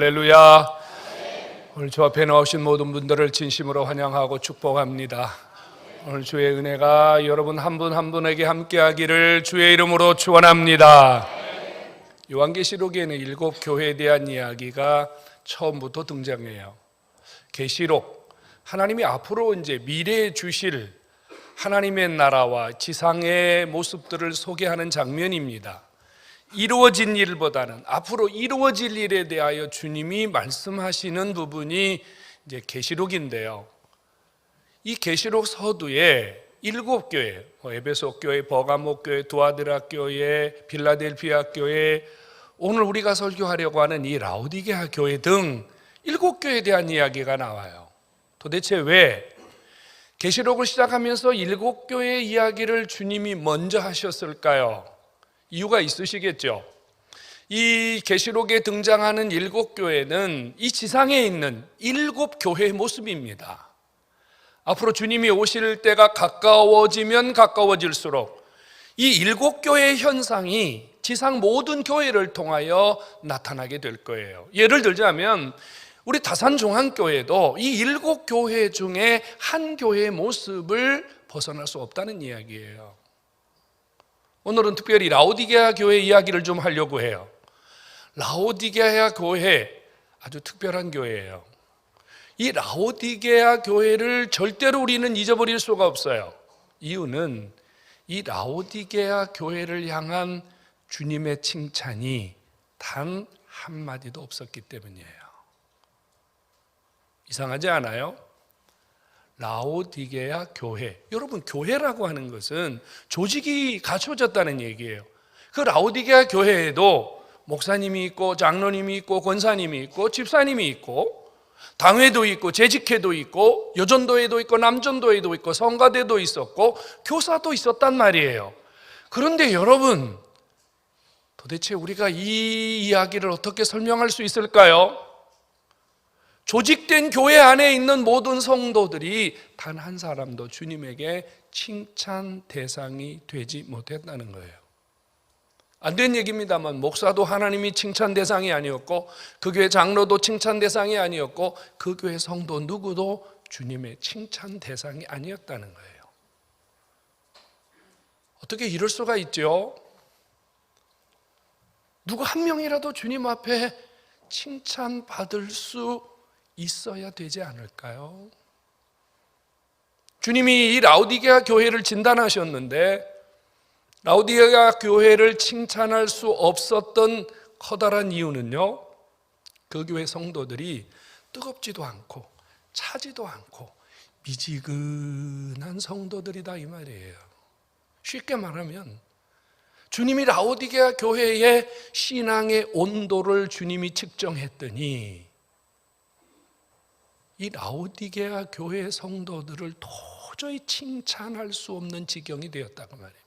할렐루야. 오늘 주 앞에 나오신 모든 분들을 진심으로 환영하고 축복합니다. 오늘 주의 은혜가 여러분 한 분 한 분에게 함께하기를 주의 이름으로 축원합니다. 요한계시록에는 7 교회에 대한 이야기가 처음부터 등장해요. 계시록, 하나님이 앞으로 이제 미래에 주실 하나님의 나라와 지상의 모습들을 소개하는 장면입니다. 이루어진 일보다는 앞으로 이루어질 일에 대하여 주님이 말씀하시는 부분이 이제 계시록인데요. 이 계시록 서두에 7 교회, 에베소 교회, 버가모 교회, 두아드라 교회, 빌라델피아 교회, 오늘 우리가 설교하려고 하는 이 라오디게아 교회 등 7 교회에 대한 이야기가 나와요. 도대체 왜 계시록을 시작하면서 7 교회의 이야기를 주님이 먼저 하셨을까요? 이유가 있으시겠죠. 이 계시록에 등장하는 7 교회는 이 지상에 있는 7 교회의 모습입니다. 앞으로 주님이 오실 때가 가까워지면 가까워질수록 이 7 교회의 현상이 지상 모든 교회를 통하여 나타나게 될 거예요. 예를 들자면 우리 다산종합교회도 이 7 교회 중에 한 교회의 모습을 벗어날 수 없다는 이야기예요. 오늘은 특별히 라오디게아 교회 이야기를 좀 하려고 해요. 라오디게아 교회, 아주 특별한 교회예요. 이 라오디게아 교회를 절대로 우리는 잊어버릴 수가 없어요. 이유는 이 라오디게아 교회를 향한 주님의 칭찬이 단 한마디도 없었기 때문이에요. 이상하지 않아요? 라오디게아 교회, 여러분 교회라고 하는 것은 조직이 갖춰졌다는 얘기예요. 그 라오디게아 교회에도 목사님이 있고 장로님이 있고 권사님이 있고 집사님이 있고 당회도 있고 재직회도 있고 여전도회도 있고 남전도회도 있고 성가대도 있었고 교사도 있었단 말이에요. 그런데 여러분, 도대체 우리가 이 이야기를 어떻게 설명할 수 있을까요? 조직된 교회 안에 있는 모든 성도들이 단 한 사람도 주님에게 칭찬 대상이 되지 못했다는 거예요. 안 된 얘기입니다만 목사도 하나님이 칭찬 대상이 아니었고 그 교회 장로도 칭찬 대상이 아니었고 그 교회 성도 누구도 주님의 칭찬 대상이 아니었다는 거예요. 어떻게 이럴 수가 있죠? 누구 한 명이라도 주님 앞에 칭찬받을 수 있어야 되지 않을까요? 주님이 이 라오디게아 교회를 진단하셨는데 라오디게아 교회를 칭찬할 수 없었던 커다란 이유는요, 그 교회 성도들이 뜨겁지도 않고 차지도 않고 미지근한 성도들이다 이 말이에요. 쉽게 말하면 주님이 라오디게아 교회의 신앙의 온도를 주님이 측정했더니 이 라오디게아 교회 성도들을 도저히 칭찬할 수 없는 지경이 되었다고 말입니다.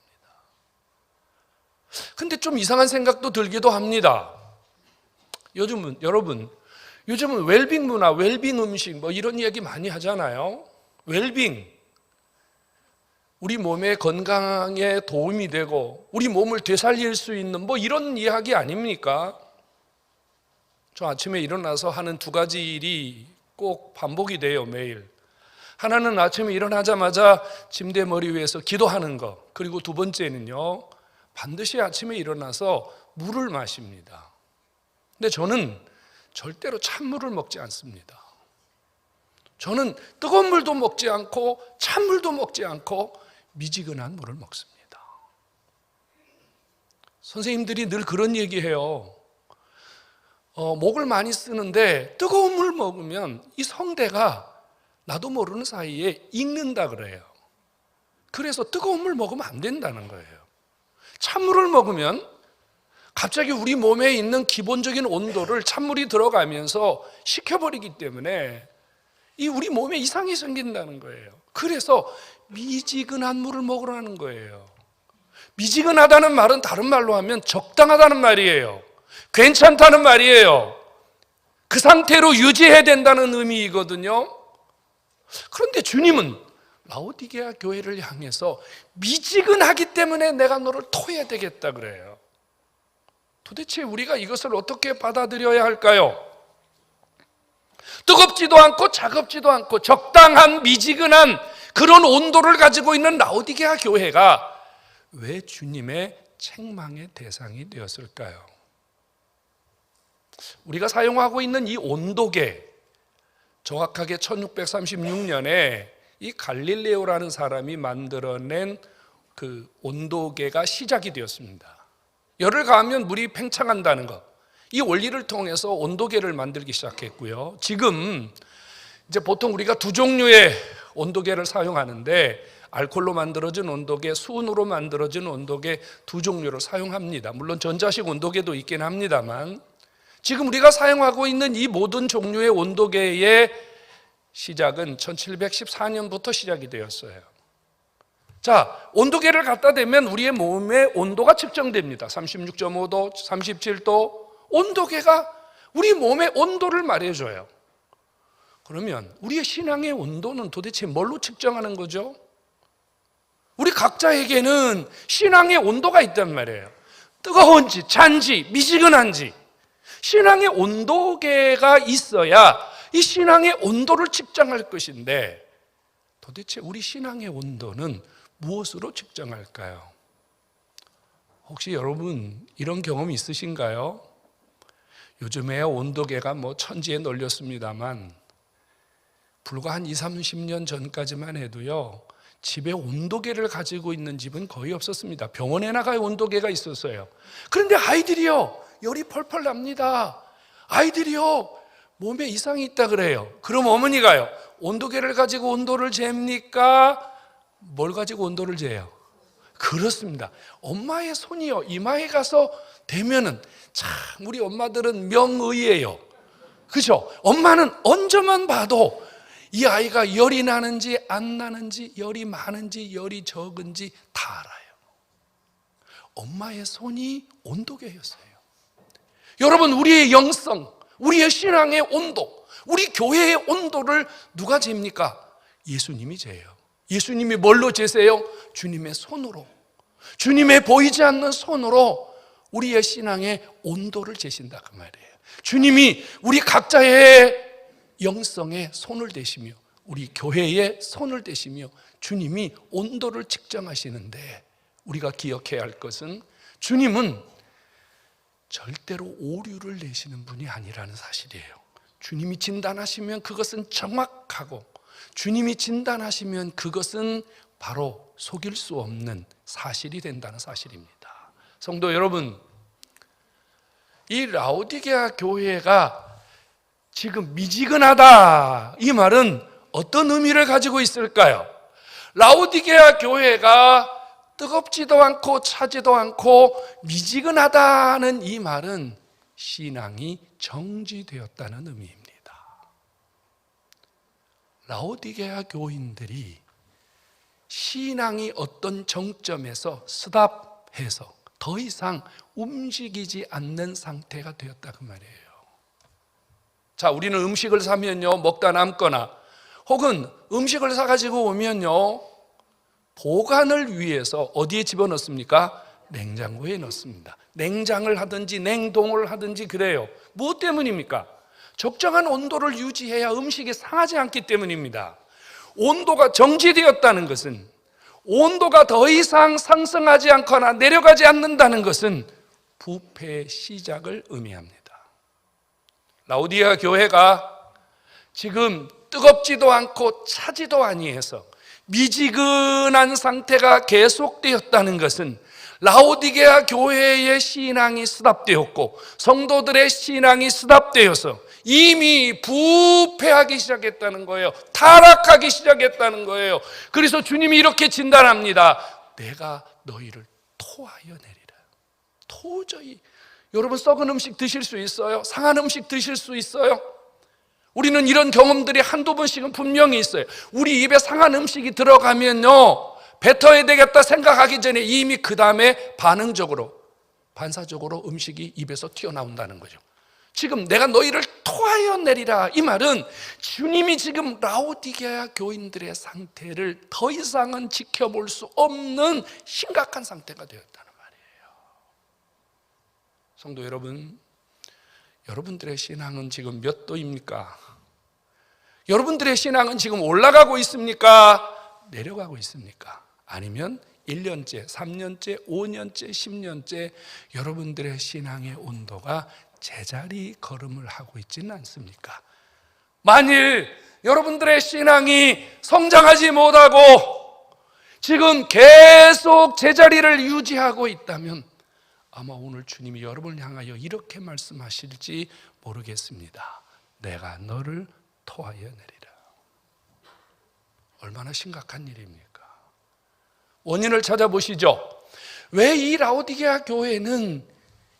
근데 좀 이상한 생각도 들기도 합니다. 요즘은 웰빙 문화, 웰빙 음식 뭐 이런 이야기 많이 하잖아요. 웰빙, 우리 몸의 건강에 도움이 되고 우리 몸을 되살릴 수 있는 뭐 이런 이야기 아닙니까? 저 아침에 일어나서 하는 2가지 일이 꼭 반복이 돼요, 매일. 하나는 아침에 일어나자마자 침대 머리 위에서 기도하는 거, 그리고 2번째는요, 반드시 아침에 일어나서 물을 마십니다. 근데 저는 절대로 찬물을 먹지 않습니다. 저는 뜨거운 물도 먹지 않고 찬물도 먹지 않고 미지근한 물을 먹습니다. 선생님들이 늘 그런 얘기해요. 목을 많이 쓰는데 뜨거운 물 먹으면 이 성대가 나도 모르는 사이에 익는다 그래요. 그래서 뜨거운 물 먹으면 안 된다는 거예요. 찬물을 먹으면 갑자기 우리 몸에 있는 기본적인 온도를 찬물이 들어가면서 식혀버리기 때문에 이 우리 몸에 이상이 생긴다는 거예요. 그래서 미지근한 물을 먹으라는 거예요. 미지근하다는 말은 다른 말로 하면 적당하다는 말이에요. 괜찮다는 말이에요. 그 상태로 유지해야 된다는 의미이거든요. 그런데 주님은 라오디게아 교회를 향해서 미지근하기 때문에 내가 너를 토해야 되겠다 그래요. 도대체 우리가 이것을 어떻게 받아들여야 할까요? 뜨겁지도 않고 차갑지도 않고 적당한 미지근한 그런 온도를 가지고 있는 라오디게아 교회가 왜 주님의 책망의 대상이 되었을까요? 우리가 사용하고 있는 이 온도계, 정확하게 1636년에 이 갈릴레오라는 사람이 만들어낸 그 온도계가 시작이 되었습니다. 열을 가하면 물이 팽창한다는 것, 이 원리를 통해서 온도계를 만들기 시작했고요. 지금 이제 보통 우리가 두 종류의 온도계를 사용하는데, 알코올로 만들어진 온도계, 수은으로 만들어진 온도계 두 종류를 사용합니다. 물론 전자식 온도계도 있긴 합니다만, 지금 우리가 사용하고 있는 이 모든 종류의 온도계의 시작은 1714년부터 시작이 되었어요. 자, 온도계를 갖다 대면 우리의 몸의 온도가 측정됩니다. 36.5도, 37도. 온도계가 우리 몸의 온도를 말해줘요. 그러면 우리의 신앙의 온도는 도대체 뭘로 측정하는 거죠? 우리 각자에게는 신앙의 온도가 있단 말이에요. 뜨거운지 찬지 미지근한지 신앙의 온도계가 있어야 이 신앙의 온도를 측정할 것인데, 도대체 우리 신앙의 온도는 무엇으로 측정할까요? 혹시 여러분 이런 경험이 있으신가요? 요즘에 온도계가 천지에 널렸습니다만, 불과 한 30년 전까지만 해도요, 집에 온도계를 가지고 있는 집은 거의 없었습니다. 병원에 나가야 온도계가 있었어요. 그런데 아이들이요, 열이 펄펄 납니다. 아이들이요, 몸에 이상이 있다 그래요. 그럼 어머니가요, 온도계를 가지고 온도를 잽니까? 뭘 가지고 온도를 재요? 그렇습니다. 엄마의 손이요, 이마에 가서 대면은, 참 우리 엄마들은 명의예요. 그죠? 엄마는 얹어만 봐도 이 아이가 열이 나는지 안 나는지, 열이 많은지 열이 적은지 다 알아요. 엄마의 손이 온도계였어요. 여러분, 우리의 영성, 우리의 신앙의 온도, 우리 교회의 온도를 누가 잽니까? 예수님이 재요. 예수님이 뭘로 재세요? 주님의 손으로, 주님의 보이지 않는 손으로 우리의 신앙의 온도를 재신다 그 말이에요. 주님이 우리 각자의 영성에 손을 대시며 우리 교회에 손을 대시며 주님이 온도를 측정하시는데, 우리가 기억해야 할 것은 주님은 절대로 오류를 내시는 분이 아니라는 사실이에요. 주님이 진단하시면 그것은 정확하고, 주님이 진단하시면 그것은 바로 속일 수 없는 사실이 된다는 사실입니다. 성도 여러분, 이 라오디게아 교회가 지금 미지근하다, 이 말은 어떤 의미를 가지고 있을까요? 라오디게아 교회가 뜨겁지도 않고 차지도 않고 미지근하다는 이 말은 신앙이 정지되었다는 의미입니다. 라오디게아 교인들이 신앙이 어떤 정점에서 스탑해서 더 이상 움직이지 않는 상태가 되었다 그 말이에요. 자, 우리는 음식을 사면요, 먹다 남거나 혹은 음식을 사가지고 오면요, 보관을 위해서 어디에 집어넣습니까? 냉장고에 넣습니다. 냉장을 하든지 냉동을 하든지 그래요. 무엇 때문입니까? 적정한 온도를 유지해야 음식이 상하지 않기 때문입니다. 온도가 정지되었다는 것은, 온도가 더 이상 상승하지 않거나 내려가지 않는다는 것은 부패의 시작을 의미합니다. 라오디게아 교회가 지금 뜨겁지도 않고 차지도 아니해서 미지근한 상태가 계속되었다는 것은 라오디게아 교회의 신앙이 스탑되었고 성도들의 신앙이 스탑되어서 이미 부패하기 시작했다는 거예요. 타락하기 시작했다는 거예요. 그래서 주님이 이렇게 진단합니다. 내가 너희를 토하여 내리라. 도저히, 여러분 썩은 음식 드실 수 있어요? 상한 음식 드실 수 있어요? 우리는 이런 경험들이 한두 번씩은 분명히 있어요. 우리 입에 상한 음식이 들어가면요, 뱉어야 되겠다 생각하기 전에 이미 그 다음에 반응적으로, 반사적으로 음식이 입에서 튀어나온다는 거죠. 지금 내가 너희를 토하여 내리라, 이 말은 주님이 지금 라오디게아 교인들의 상태를 더 이상은 지켜볼 수 없는 심각한 상태가 되었다는 말이에요. 성도 여러분, 여러분들의 신앙은 지금 몇 도입니까? 여러분들의 신앙은 지금 올라가고 있습니까? 내려가고 있습니까? 아니면 1년째, 3년째, 5년째, 10년째 여러분들의 신앙의 온도가 제자리 걸음을 하고 있지는 않습니까? 만일 여러분들의 신앙이 성장하지 못하고 지금 계속 제자리를 유지하고 있다면 아마 오늘 주님이 여러분을 향하여 이렇게 말씀하실지 모르겠습니다. 내가 너를 토하여 내리라. 얼마나 심각한 일입니까? 원인을 찾아보시죠. 왜 이 라오디게아 교회는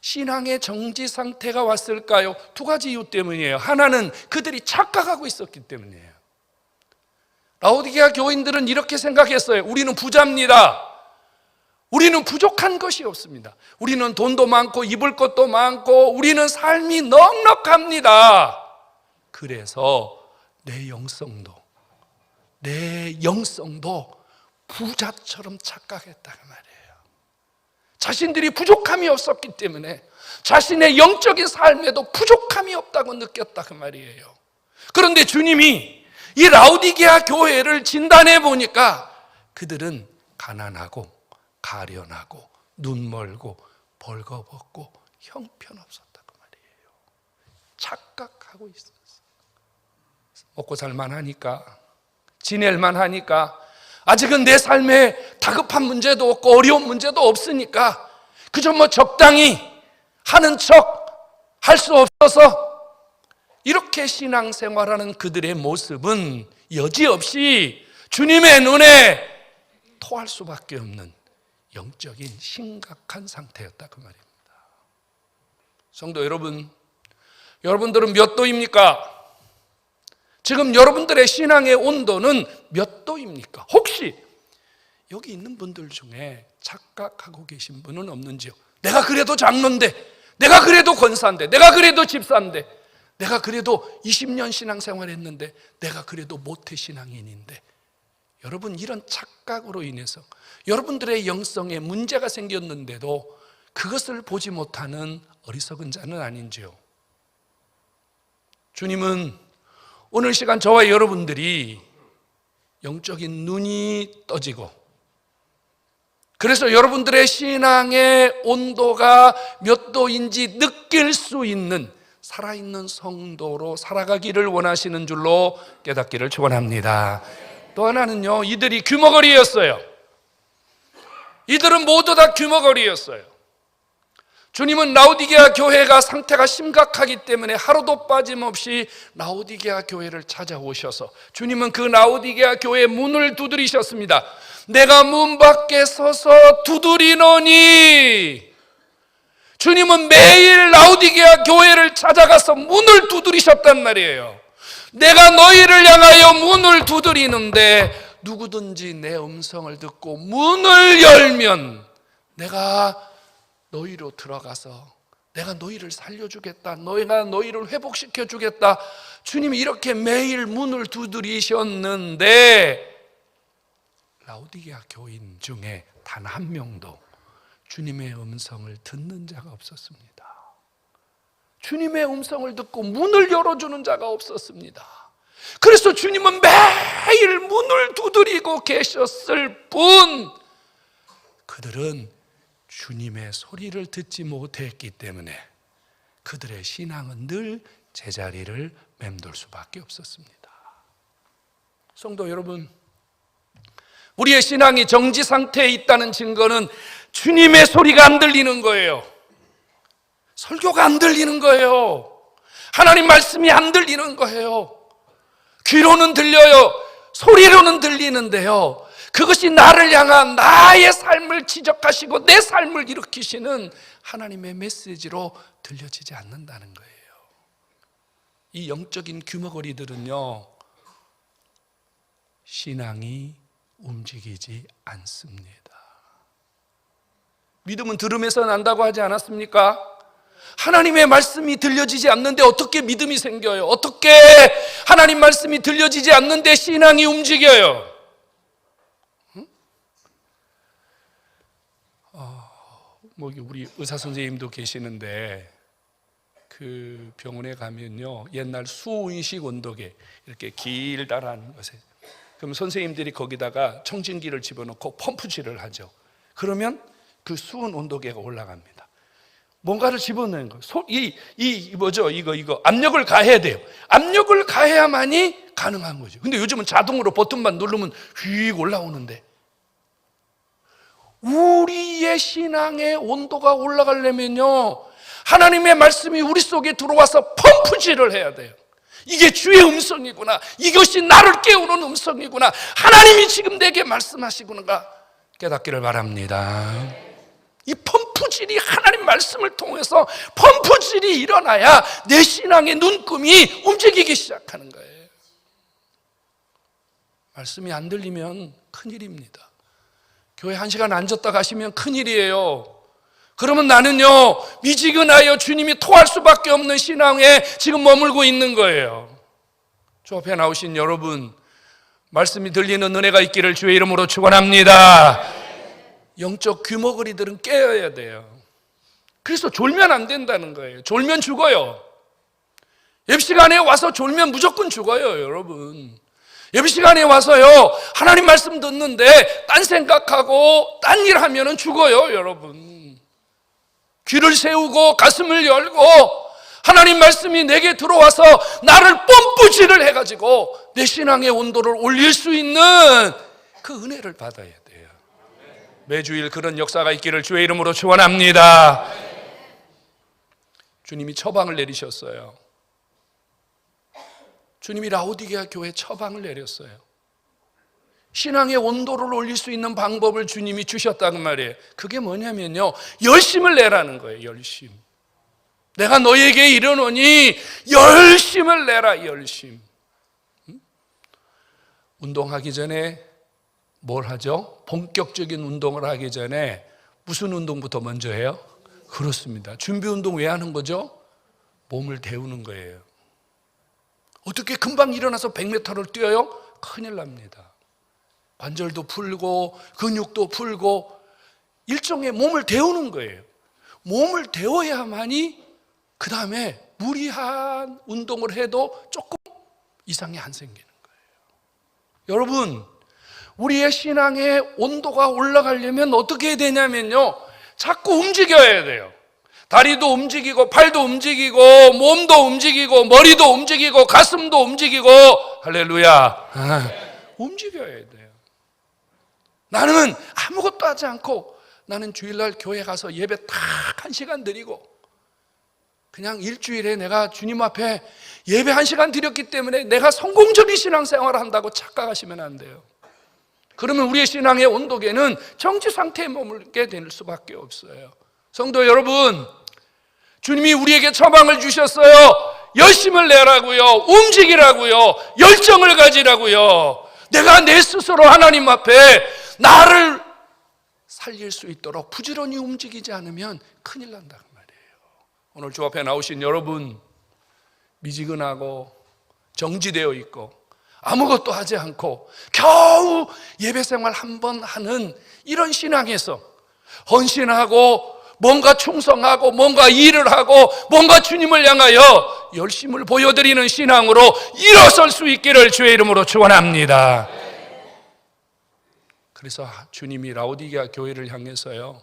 신앙의 정지 상태가 왔을까요? 두 가지 이유 때문이에요. 하나는 그들이 착각하고 있었기 때문이에요. 라오디게아 교인들은 이렇게 생각했어요. 우리는 부자입니다. 우리는 부족한 것이 없습니다. 우리는 돈도 많고 입을 것도 많고 우리는 삶이 넉넉합니다. 그래서 내 영성도 부자처럼 착각했다는 말이에요. 자신들이 부족함이 없었기 때문에 자신의 영적인 삶에도 부족함이 없다고 느꼈다 그 말이에요. 그런데 주님이 이 라오디게아 교회를 진단해 보니까 그들은 가난하고 가련하고 눈멀고 벌거벗고 형편없었다고 말이에요. 착각하고 있었어요. 먹고 살만하니까, 지낼만하니까, 아직은 내 삶에 다급한 문제도 없고 어려운 문제도 없으니까 그저 적당히 하는 척 할 수 없어서 이렇게 신앙생활하는 그들의 모습은 여지없이 주님의 눈에 토할 수밖에 없는 영적인 심각한 상태였다 그 말입니다. 성도 여러분, 여러분들은 몇 도입니까? 지금 여러분들의 신앙의 온도는 몇 도입니까? 혹시 여기 있는 분들 중에 착각하고 계신 분은 없는지요? 내가 그래도 장로인데, 내가 그래도 권사인데, 내가 그래도 집사인데, 내가 그래도 20년 신앙생활 했는데, 내가 그래도 모태신앙인인데. 여러분, 이런 착각으로 인해서 여러분들의 영성에 문제가 생겼는데도 그것을 보지 못하는 어리석은 자는 아닌지요? 주님은 오늘 시간 저와 여러분들이 영적인 눈이 떠지고 그래서 여러분들의 신앙의 온도가 몇 도인지 느낄 수 있는 살아있는 성도로 살아가기를 원하시는 줄로 깨닫기를 축원합니다. 또 하나는요, 이들이 규모거리였어요. 이들은 모두 다 규모거리였어요. 주님은 라오디게아 교회가 상태가 심각하기 때문에 하루도 빠짐없이 라오디게아 교회를 찾아오셔서 주님은 그 라오디게아 교회의 문을 두드리셨습니다. 내가 문 밖에 서서 두드리노니. 주님은 매일 라오디게아 교회를 찾아가서 문을 두드리셨단 말이에요. 내가 너희를 향하여 문을 두드리는데 누구든지 내 음성을 듣고 문을 열면 내가 너희로 들어가서 내가 너희를 살려주겠다, 내가 너희를 회복시켜주겠다. 주님이 이렇게 매일 문을 두드리셨는데 라오디게아 교인 중에 단 한 명도 주님의 음성을 듣는 자가 없었습니다. 주님의 음성을 듣고 문을 열어주는 자가 없었습니다. 그래서 주님은 매일 문을 두드리고 계셨을 뿐 그들은 주님의 소리를 듣지 못했기 때문에 그들의 신앙은 늘 제자리를 맴돌 수밖에 없었습니다. 성도 여러분, 우리의 신앙이 정지 상태에 있다는 증거는 주님의 소리가 안 들리는 거예요. 설교가 안 들리는 거예요. 하나님 말씀이 안 들리는 거예요. 귀로는 들려요. 소리로는 들리는데요, 그것이 나를 향한 나의 삶을 지적하시고 내 삶을 일으키시는 하나님의 메시지로 들려지지 않는다는 거예요. 이 영적인 규모거리들은요, 신앙이 움직이지 않습니다. 믿음은 들음에서 난다고 하지 않았습니까? 하나님의 말씀이 들려지지 않는데 어떻게 믿음이 생겨요? 어떻게 하나님 말씀이 들려지지 않는데 신앙이 움직여요? 우리 의사 선생님도 계시는데 그 병원에 가면요, 옛날 수은식 온도계 이렇게 길다란 것에, 그럼 선생님들이 거기다가 청진기를 집어넣고 펌프질을 하죠. 그러면 그 수은 온도계가 올라갑니다. 뭔가를 집어넣는 거, 이거 압력을 가해야 돼요. 압력을 가해야만이 가능한 거죠. 근데 요즘은 자동으로 버튼만 누르면 휙 올라오는데, 우리의 신앙의 온도가 올라가려면요, 하나님의 말씀이 우리 속에 들어와서 펌프질을 해야 돼요. 이게 주의 음성이구나, 이것이 나를 깨우는 음성이구나, 하나님이 지금 내게 말씀하시구나 깨닫기를 바랍니다. 이 펌프질이, 하나님 말씀을 통해서 펌프질이 일어나야 내 신앙의 눈금이 움직이기 시작하는 거예요. 말씀이 안 들리면 큰일입니다. 교회 1시간 앉았다 가시면 큰일이에요. 그러면 나는요, 미지근하여 주님이 토할 수밖에 없는 신앙에 지금 머물고 있는 거예요. 주 앞에 나오신 여러분, 말씀이 들리는 은혜가 있기를 주의 이름으로 축원합니다. 영적 귀머거리들은 깨어야 돼요. 그래서 졸면 안 된다는 거예요. 졸면 죽어요. 예배시간에 와서 졸면 무조건 죽어요, 여러분. 예배시간에 와서요, 하나님 말씀 듣는데 딴 생각하고 딴 일 하면은 죽어요, 여러분. 귀를 세우고 가슴을 열고 하나님 말씀이 내게 들어와서 나를 뽐뿌질을 해가지고 내 신앙의 온도를 올릴 수 있는 그 은혜를 받아야 돼요. 매주일 그런 역사가 있기를 주의 이름으로 축원합니다. 주님이 처방을 내리셨어요. 주님이 라오디게아 교회에 처방을 내렸어요. 신앙의 온도를 올릴 수 있는 방법을 주님이 주셨단 말이에요. 그게 뭐냐면요, 열심을 내라는 거예요. 열심. 내가 너에게 이르노니 열심을 내라. 열심. 운동하기 전에 뭘 하죠? 본격적인 운동을 하기 전에 무슨 운동부터 먼저 해요? 그렇습니다. 준비 운동 왜 하는 거죠? 몸을 데우는 거예요. 어떻게 금방 일어나서 100m를 뛰어요? 큰일 납니다. 관절도 풀고 근육도 풀고 일종의 몸을 데우는 거예요. 몸을 데워야만이 그 다음에 무리한 운동을 해도 조금 이상이 안 생기는 거예요. 여러분, 우리의 신앙의 온도가 올라가려면 어떻게 해야 되냐면요, 자꾸 움직여야 돼요. 다리도 움직이고 팔도 움직이고 몸도 움직이고 머리도 움직이고 가슴도 움직이고, 할렐루야, 움직여야 돼요. 나는 아무것도 하지 않고, 나는 주일날 교회 가서 예배 딱 1시간 드리고, 그냥 일주일에 내가 주님 앞에 예배 1시간 드렸기 때문에 내가 성공적인 신앙생활을 한다고 착각하시면 안 돼요. 그러면 우리의 신앙의 온도계는 정지 상태에 머물게 될 수밖에 없어요. 성도 여러분, 주님이 우리에게 처방을 주셨어요. 열심을 내라고요, 움직이라고요, 열정을 가지라고요. 내가 내 스스로 하나님 앞에 나를 살릴 수 있도록 부지런히 움직이지 않으면 큰일 난다 그 말이에요. 오늘 주 앞에 나오신 여러분, 미지근하고 정지되어 있고 아무것도 하지 않고 겨우 예배생활 한 번 하는 이런 신앙에서 헌신하고 뭔가 충성하고 뭔가 일을 하고 뭔가 주님을 향하여 열심을 보여드리는 신앙으로 일어설 수 있기를 주의 이름으로 축원합니다. 그래서 주님이 라오디게아 교회를 향해서요,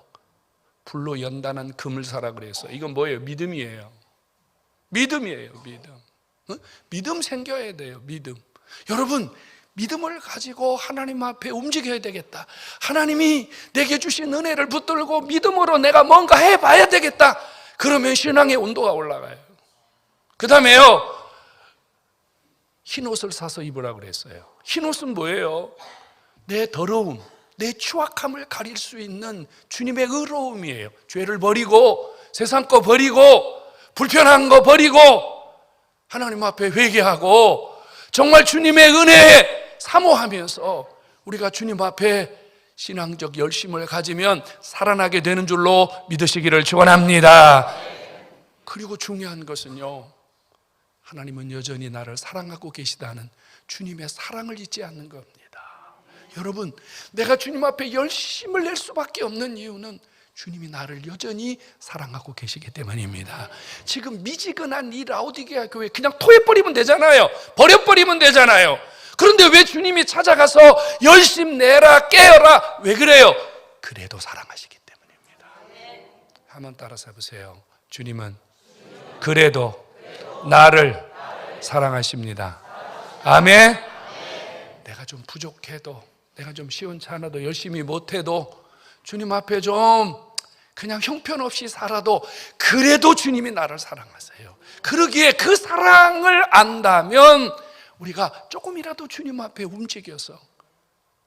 불로 연단한 금을 사라 그랬어요. 이건 뭐예요? 믿음이에요. 믿음이에요. 믿음. 믿음 생겨야 돼요. 믿음. 여러분, 믿음을 가지고 하나님 앞에 움직여야 되겠다. 하나님이 내게 주신 은혜를 붙들고 믿음으로 내가 뭔가 해봐야 되겠다. 그러면 신앙의 온도가 올라가요. 그 다음에요, 흰 옷을 사서 입으라 그랬어요. 흰 옷은 뭐예요? 내 더러움, 내 추악함을 가릴 수 있는 주님의 의로움이에요. 죄를 버리고 세상 거 버리고 불편한 거 버리고 하나님 앞에 회개하고 정말 주님의 은혜에 사모하면서 우리가 주님 앞에 신앙적 열심을 가지면 살아나게 되는 줄로 믿으시기를 축원합니다. 그리고 중요한 것은요, 하나님은 여전히 나를 사랑하고 계시다는 주님의 사랑을 잊지 않는 겁니다. 여러분, 내가 주님 앞에 열심을 낼 수밖에 없는 이유는 주님이 나를 여전히 사랑하고 계시기 때문입니다. 지금 미지근한 이 라오디게아 교회 그냥 토해버리면 되잖아요. 버려버리면 되잖아요. 그런데 왜 주님이 찾아가서 열심 내라 깨어라, 왜 그래요? 그래도 사랑하시기 때문입니다. 한번 따라서 해보세요. 주님은 그래도 나를 사랑하십니다. 아멘. 내가 좀 부족해도, 내가 좀 시원찮아도, 열심히 못해도, 주님 앞에 좀 그냥 형편없이 살아도 그래도 주님이 나를 사랑하세요. 그러기에 그 사랑을 안다면 우리가 조금이라도 주님 앞에 움직여서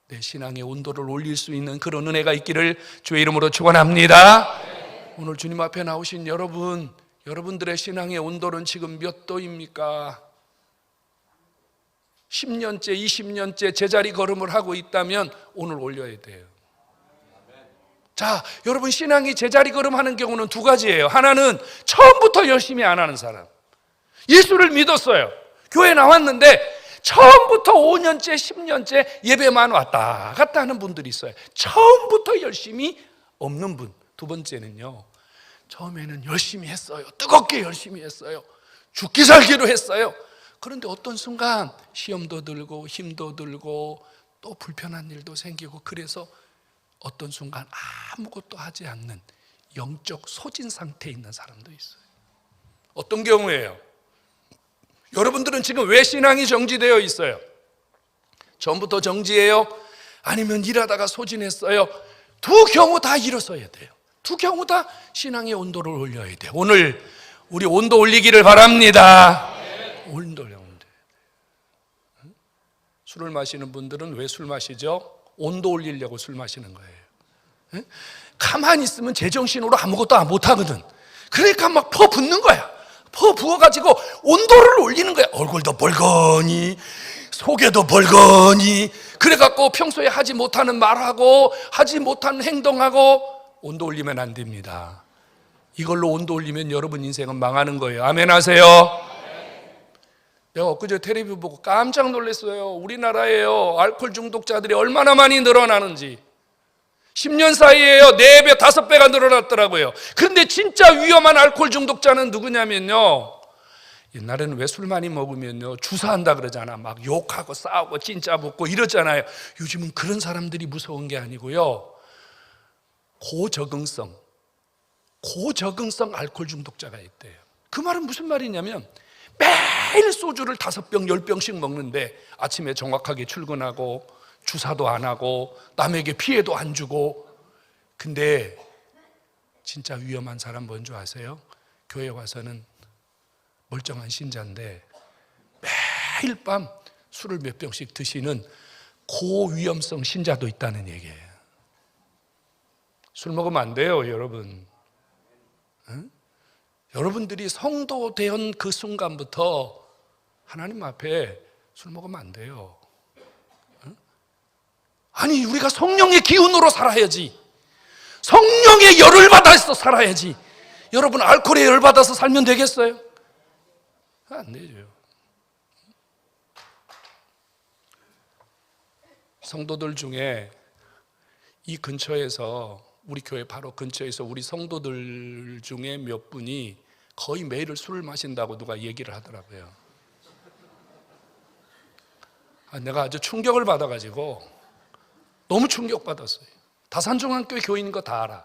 내 신앙의 온도를 올릴 수 있는 그런 은혜가 있기를 주의 이름으로 축원합니다. 오늘 주님 앞에 나오신 여러분, 여러분들의 신앙의 온도는 지금 몇 도입니까? 10년째, 20년째 제자리 걸음을 하고 있다면 오늘 올려야 돼요. 자, 여러분 신앙이 제자리 걸음하는 경우는 두 가지예요. 하나는 처음부터 열심히 안 하는 사람. 예수를 믿었어요. 교회 나왔는데 처음부터 5년째, 10년째 예배만 왔다 갔다 하는 분들이 있어요. 처음부터 열심히 없는 분. 두 번째는요, 처음에는 열심히 했어요. 뜨겁게 열심히 했어요. 죽기 살기로 했어요. 그런데 어떤 순간 시험도 들고 힘도 들고 또 불편한 일도 생기고, 그래서 어떤 순간 아무것도 하지 않는 영적 소진 상태에 있는 사람도 있어요. 어떤 경우예요? 여러분들은 지금 왜 신앙이 정지되어 있어요? 처음부터 정지예요? 아니면 일하다가 소진했어요? 두 경우 다 일어서야 돼요. 두 경우 다 신앙의 온도를 올려야 돼요. 오늘 우리 온도 올리기를 바랍니다. 온도 올려야 돼요. 술을 마시는 분들은 왜 술 마시죠? 온도 올리려고 술 마시는 거예요. 가만히 있으면 제정신으로 아무것도 못 하거든. 그러니까 막 퍼붓는 거야. 퍼부어가지고 온도를 올리는 거야. 얼굴도 벌거니, 속에도 벌거니. 그래갖고 평소에 하지 못하는 말하고 하지 못하는 행동하고. 온도 올리면 안 됩니다. 이걸로 온도 올리면 여러분 인생은 망하는 거예요. 아멘 하세요. 내가 엊그제 텔레비전 보고 깜짝 놀랐어요. 우리나라에요, 알코올 중독자들이 얼마나 많이 늘어나는지. 10년 사이에요 4배, 5배가 늘어났더라고요. 그런데 진짜 위험한 알코올 중독자는 누구냐면요, 옛날에는 왜 술 많이 먹으면요 주사한다 그러잖아. 막 욕하고 싸우고 진짜 붙고 이러잖아요. 요즘은 그런 사람들이 무서운 게 아니고요, 고적응성 알코올 중독자가 있대요. 그 말은 무슨 말이냐면 매일 소주를 5병, 10병씩 먹는데 아침에 정확하게 출근하고 주사도 안 하고 남에게 피해도 안 주고. 근데 진짜 위험한 사람 뭔지 아세요? 교회 와서는 멀쩡한 신자인데 매일 밤 술을 몇 병씩 드시는 고위험성 신자도 있다는 얘기예요. 술 먹으면 안 돼요, 여러분. 응? 여러분들이 성도 된 그 순간부터 하나님 앞에 술 먹으면 안 돼요. 응? 아니, 우리가 성령의 기운으로 살아야지. 성령의 열을 받아서 살아야지. 여러분, 알코올에 열 받아서 살면 되겠어요? 안 되죠. 성도들 중에 이 근처에서, 우리 교회 바로 근처에서 우리 성도들 중에 몇 분이 거의 매일 술을 마신다고 누가 얘기를 하더라고요. 내가 아주 충격을 받아가지고 너무 충격받았어요. 다산중앙교회 교인인 거 다 알아.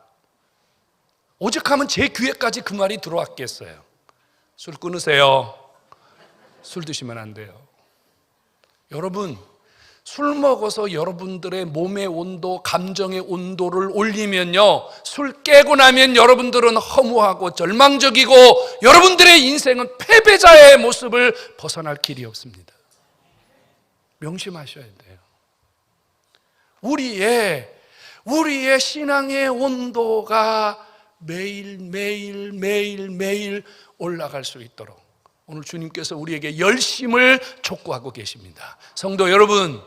오직하면 제 귀에까지 그 말이 들어왔겠어요. 술 끊으세요. 술 드시면 안 돼요. 여러분, 술 먹어서 여러분들의 몸의 온도, 감정의 온도를 올리면요, 술 깨고 나면 여러분들은 허무하고 절망적이고 여러분들의 인생은 패배자의 모습을 벗어날 길이 없습니다. 명심하셔야 돼요. 우리의 신앙의 온도가 매일 올라갈 수 있도록 오늘 주님께서 우리에게 열심을 촉구하고 계십니다. 성도 여러분,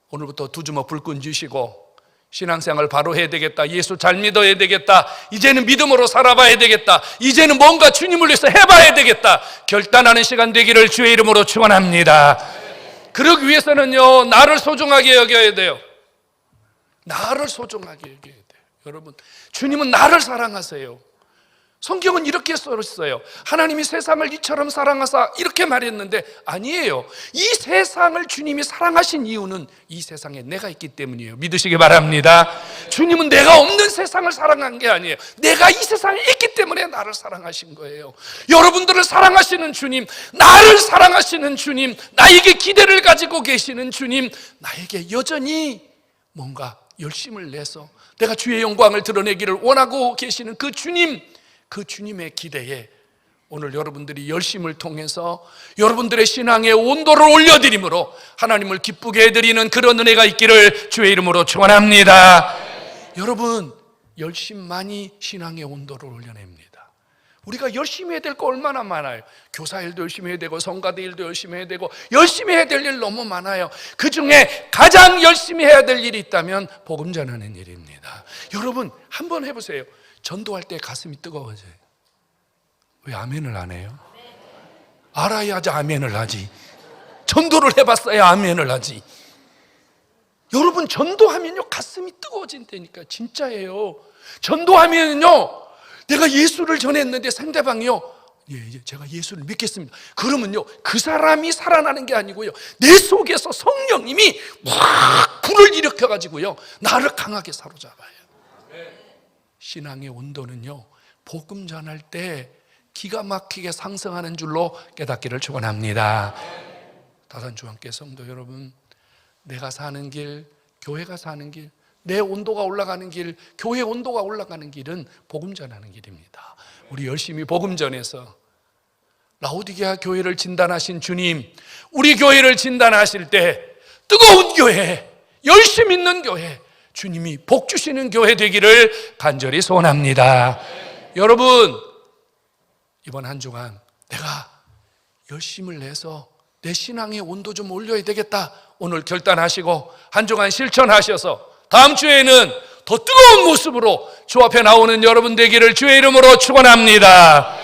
오늘부터 두 주먹 불끈 쥐시고 신앙생활 바로 해야 되겠다, 예수 잘 믿어야 되겠다, 이제는 믿음으로 살아봐야 되겠다, 이제는 뭔가 주님을 위해서 해봐야 되겠다 결단하는 시간 되기를 주의 이름으로 축원합니다. 그러기 위해서는요, 나를 소중하게 여겨야 돼요. 나를 소중하게 여겨야 돼요. 여러분, 주님은 나를 사랑하세요. 성경은 이렇게 써있어요. 하나님이 세상을 이처럼 사랑하사 이렇게 말했는데 아니에요. 이 세상을 주님이 사랑하신 이유는 이 세상에 내가 있기 때문이에요. 믿으시기 바랍니다. 주님은 내가 없는 세상을 사랑한 게 아니에요. 내가 이 세상에 있기 때문에 나를 사랑하신 거예요. 여러분들을 사랑하시는 주님, 나를 사랑하시는 주님, 나에게 기대를 가지고 계시는 주님, 나에게 여전히 뭔가 열심을 내서 내가 주의 영광을 드러내기를 원하고 계시는 그 주님, 그 주님의 기대에 오늘 여러분들이 열심을 통해서 여러분들의 신앙의 온도를 올려드림으로 하나님을 기쁘게 해드리는 그런 은혜가 있기를 주의 이름으로 축원합니다. 여러분, 열심만이 신앙의 온도를 올려냅니다. 우리가 열심히 해야 될 거 얼마나 많아요. 교사 일도 열심히 해야 되고 성가대 일도 열심히 해야 되고 열심히 해야 될 일 너무 많아요. 그 중에 가장 열심히 해야 될 일이 있다면 복음 전하는 일입니다. 여러분, 한번 해보세요. 전도할 때 가슴이 뜨거워져요. 왜 아멘을 안 해요? 알아야지 아멘을 하지. 전도를 해봤어야 아멘을 하지. 여러분, 전도하면요 가슴이 뜨거워진다니까. 진짜예요. 전도하면요 내가 예수를 전했는데 상대방이요, 예, 제가 예수를 믿겠습니다. 그러면요 그 사람이 살아나는 게 아니고요, 내 속에서 성령님이 확 불을 일으켜가지고요 나를 강하게 사로잡아요. 신앙의 온도는요 복음 전할 때 기가 막히게 상승하는 줄로 깨닫기를 축원합니다. 다산주한께 성도 여러분, 내가 사는 길, 교회가 사는 길, 내 온도가 올라가는 길, 교회 온도가 올라가는 길은 복음 전하는 길입니다. 우리 열심히 복음 전해서 라오디게아 교회를 진단하신 주님, 우리 교회를 진단하실 때 뜨거운 교회, 열심 있는 교회, 주님이 복 주시는 교회 되기를 간절히 소원합니다. 여러분, 이번 한 주간 내가 열심을 내서 내 신앙의 온도 좀 올려야 되겠다, 오늘 결단하시고 한 주간 실천하셔서 다음 주에는 더 뜨거운 모습으로 주 앞에 나오는 여러분 되기를 주의 이름으로 축원합니다.